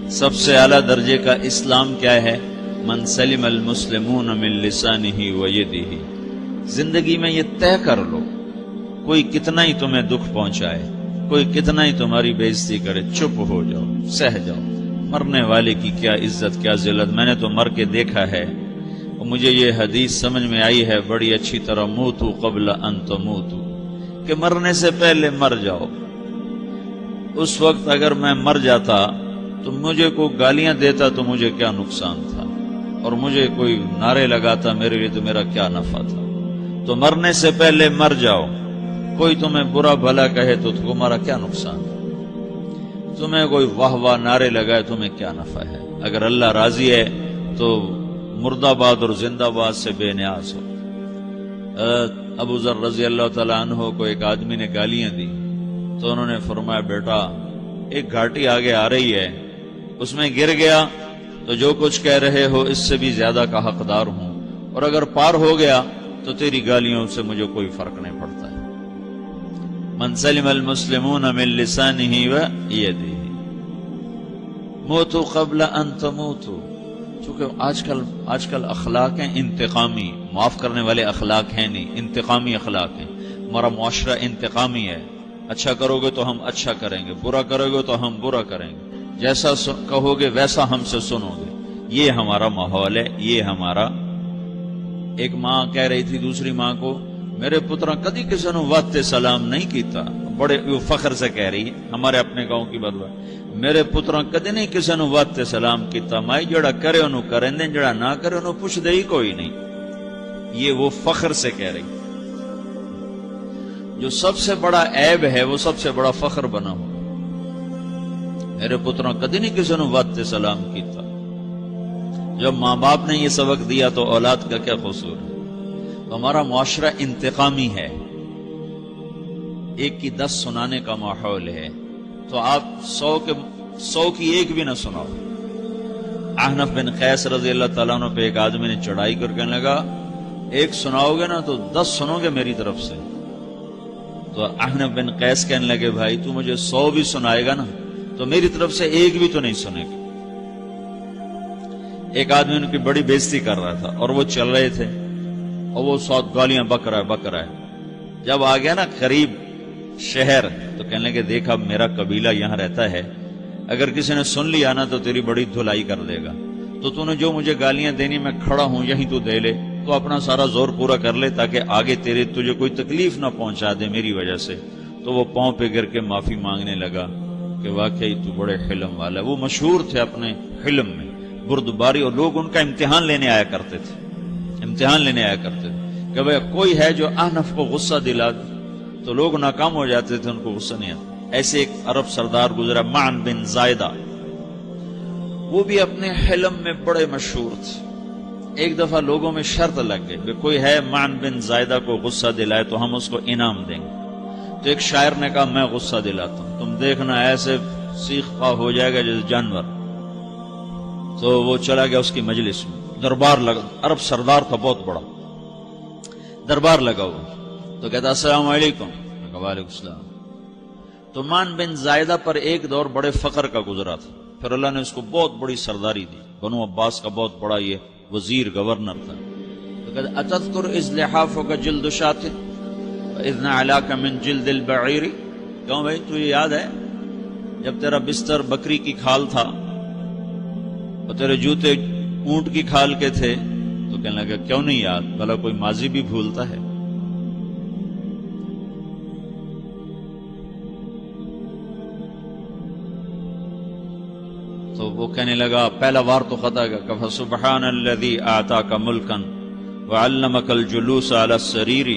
سب سے اعلیٰ درجے کا اسلام کیا ہے؟ من سلم المسلمون من لسانہ و یدہ۔ زندگی میں یہ طے کر لو، کوئی کتنا ہی تمہیں دکھ پہنچائے، کوئی کتنا ہی تمہاری بےعزتی کرے، چپ ہو جاؤ، سہ جاؤ۔ مرنے والے کی کیا عزت، کیا ذلت، میں نے تو مر کے دیکھا ہے، اور مجھے یہ حدیث سمجھ میں آئی ہے بڑی اچھی طرح، موتو قبل ان تموتو، کہ مرنے سے پہلے مر جاؤ۔ اس وقت اگر میں مر جاتا تو مجھے کوئی گالیاں دیتا تو مجھے کیا نقصان تھا، اور مجھے کوئی نعرے لگاتا میرے لیے تو میرا کیا نفع تھا۔ تو مرنے سے پہلے مر جاؤ، کوئی تمہیں برا بھلا کہے تو تمہارا کیا نقصان ہے، تمہیں کوئی واہ واہ نعرے لگائے تمہیں کیا نفع ہے۔ اگر اللہ راضی ہے تو مرد آباد اور زندہ باد سے بے نیاز ہو۔ ابو ذر رضی اللہ تعالیٰ عنہ کو ایک آدمی نے گالیاں دی تو انہوں نے فرمایا، بیٹا ایک گھاٹی آگے آ رہی ہے، اس میں گر گیا تو جو کچھ کہہ رہے ہو اس سے بھی زیادہ کا حقدار ہوں، اور اگر پار ہو گیا تو تیری گالیوں سے مجھے کوئی فرق نہیں پڑتا ہے۔ من سلم المسلمون من لسانہ و یدہ موتوا قبل ان تموتوا۔ چونکہ آج کل اخلاق ہیں انتقامی، معاف کرنے والے اخلاق ہیں نہیں، انتقامی اخلاق ہیں۔ ہمارا معاشرہ انتقامی ہے، اچھا کرو گے تو ہم اچھا کریں گے، برا کرو گے تو ہم برا کریں گے، جیسا کہو گے ویسا ہم سے سنو گے۔ یہ ہمارا ماحول ہے، یہ ہمارا۔ ایک ماں کہہ رہی تھی دوسری ماں کو، میرے پترا کدی کسی نے واسطے سلام نہیں کیتا، بڑے فخر سے کہہ رہی ہے، ہمارے اپنے گاؤں کی بات ہے، میرے پترا کدی نہیں کسی نے واسطے سلام کیتا، مائی جڑا کرے انہوں کریں دیں، جڑا نہ کرے انہوں پوچھ دے ہی کوئی نہیں۔ یہ وہ فخر سے کہہ رہی، جو سب سے بڑا عیب ہے وہ سب سے بڑا فخر بنا ہو۔ میرے پتروں کدی نہیں کسی نے واسطے سلام کیتا۔ جب ماں باپ نے یہ سبق دیا تو اولاد کا کیا قصور ہے؟ تو ہمارا معاشرہ انتقامی ہے، ایک کی 10 سنانے کا ماحول ہے، تو آپ 100 کی ایک بھی نہ سناؤ۔ احنف بن قیس رضی اللہ تعالیٰ عنہ پہ ایک آدمی نے چڑھائی کر کہنے لگا، ایک سناؤ گے نا تو 10 سنو گے میری طرف سے۔ تو احنف بن قیس کہنے لگے، بھائی تو مجھے 100 بھی سنائے گا نا تو میری طرف سے ایک بھی تو نہیں سنے گا۔ ایک آدمی ان کی بڑی بےزتی کر رہا تھا اور وہ چل رہے تھے اور وہ 100 گالیاں بک رہا ہے۔ جب آ گیا نا قریب شہر تو کہنے لگے، دیکھ اب میرا قبیلہ یہاں رہتا ہے، اگر کسی نے سن لیا نا تو تیری بڑی دھلائی کر دے گا، تو نے جو مجھے گالیاں دینی میں کھڑا ہوں یہیں تو دے لے، تو اپنا سارا زور پورا کر لے تاکہ آگے تجھے کوئی تکلیف نہ پہنچا دے میری وجہ سے۔ تو وہ پاؤں پہ گر کے معافی مانگنے لگا کہ واقعی تو بڑے حلم والا ہے۔ وہ مشہور تھے اپنے حلم میں، بردباری، اور لوگ ان کا امتحان لینے آیا کرتے تھے کہ بھئی کوئی ہے جو احنف کو غصہ دلا دے، تو لوگ ناکام ہو جاتے تھے، ان کو غصہ نہیں آتا۔ ایسے ایک عرب سردار گزرا، معن بن زائدہ، وہ بھی اپنے حلم میں بڑے مشہور تھے۔ ایک دفعہ لوگوں میں شرط لگ گئی کہ کوئی ہے معن بن زائدہ کو غصہ دلائے تو ہم اس کو انعام دیں گے۔ تو ایک شاعر نے کہا، میں غصہ دلاتا ہوں، تم دیکھنا ایسے سیخ پا ہو جائے گا جیسے جانور۔ تو وہ چلا گیا اس کی مجلس میں، دربار لگا، عرب سردار تھا بہت بڑا، دربار لگا ہوا، تو کہتا السلام علیکم، وعلیکم السلام۔ تو معن بن زائدہ پر ایک دور بڑے فقر کا گزرا تھا، پھر اللہ نے اس کو بہت بڑی سرداری دی، بنو عباس کا بہت بڑا یہ وزیر گورنر تھا۔ تو کہتا اتذکر اذ لحافک جلد شاۃ واذ نعلاک من جلد البعیر، کیوں بھائی تجھے یاد ہے جب تیرا بستر بکری کی کھال تھا اور تیرے جوتے اونٹ کی کھال کے تھے؟ تو کہنے لگا کیوں نہیں یاد، بھلا کوئی ماضی بھی بھولتا ہے؟ تو وہ کہنے لگا، پہلا وار تو خطا گیا، کہ فسبحان الذی آتاک ملکا وعلمک الجلوس علی السریر۔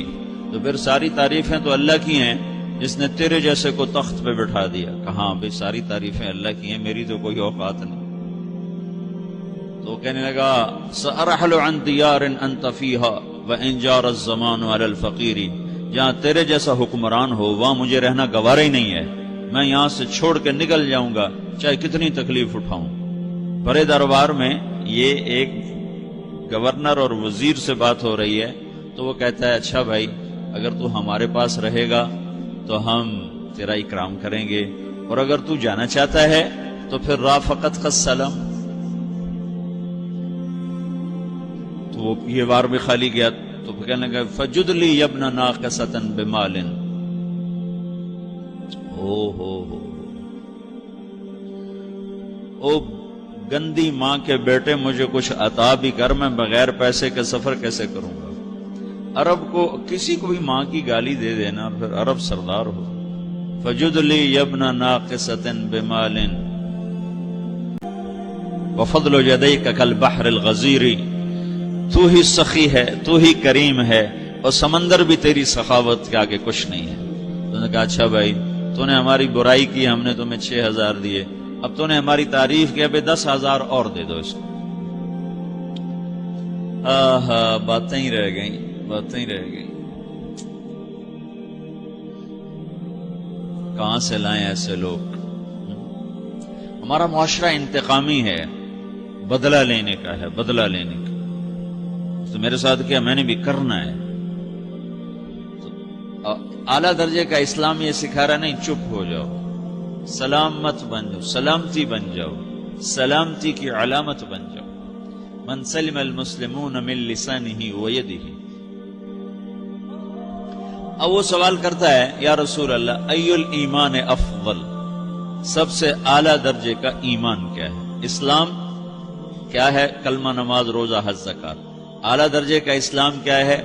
تو پھر ساری تعریفیں تو اللہ کی ہیں جس نے تیرے جیسے کو تخت پہ بٹھا دیا۔ کہاں بھئی ساری تعریفیں اللہ کی ہیں، میری تو کوئی اوقات نہیں۔ تو کہنے لگا، سأرحل عن دیار انت فیہا وان جار الزمان علی الفقیر، جہاں تیرے جیسا حکمران ہو وہاں مجھے رہنا گوارا ہی نہیں ہے، میں یہاں سے چھوڑ کے نکل جاؤں گا چاہے کتنی تکلیف اٹھاؤں۔ بڑے دربار میں یہ ایک گورنر اور وزیر سے بات ہو رہی ہے، تو وہ کہتا ہے، اچھا بھائی اگر تو ہمارے پاس رہے گا تو ہم تیرا اکرام کریں گے، اور اگر تو جانا چاہتا ہے تو پھر رافقت کا سلام. تو وہ یہ بار بھی خالی گیا تو پھر کہنے لگا فجد لی یبن ناقصۃ بمال. او گندی ماں کے بیٹے، مجھے کچھ عطا بھی کر، میں بغیر پیسے کے سفر کیسے کروں گا. عرب کو کسی کو بھی ماں کی گالی دے دینا، پھر عرب سردار ہو. فجد لی یبن ناقصۃ بمال وفضل یدیک کالبحر الغزیر. تو ہی سخی ہے، تو ہی کریم ہے، اور سمندر بھی تیری سخاوت کے آگے کچھ نہیں ہے. تو نے کہا اچھا بھائی، تو نے ہماری برائی کی، ہم نے تمہیں 6,000 دیے، اب تو نے ہماری تعریف کی، اب 10,000 اور دے دو اس کو. باتیں ہی رہ گئیں، باتیں ہی رہ گئیں. کہاں سے لائیں ایسے لوگ؟ ہمارا معاشرہ انتقامی ہے، بدلہ لینے کا ہے، بدلہ لینے کا. تو میرے ساتھ کیا، میں نے بھی کرنا ہے. تو اعلیٰ درجے کا اسلام یہ سکھا رہا نہیں چپ ہو جاؤ، سلامت بن جاؤ، سلامتی بن جاؤ، سلامتی کی علامت بن جاؤ. من سلم المسلمون من لسانہ ویدہ. اب وہ سوال کرتا ہے یا رسول اللہ ای الایمان افضل، سب سے اعلیٰ درجے کا ایمان کیا ہے؟ اسلام کیا ہے؟ کلمہ، نماز، روزہ، حج، زکات. اعلیٰ درجے کا اسلام کیا ہے؟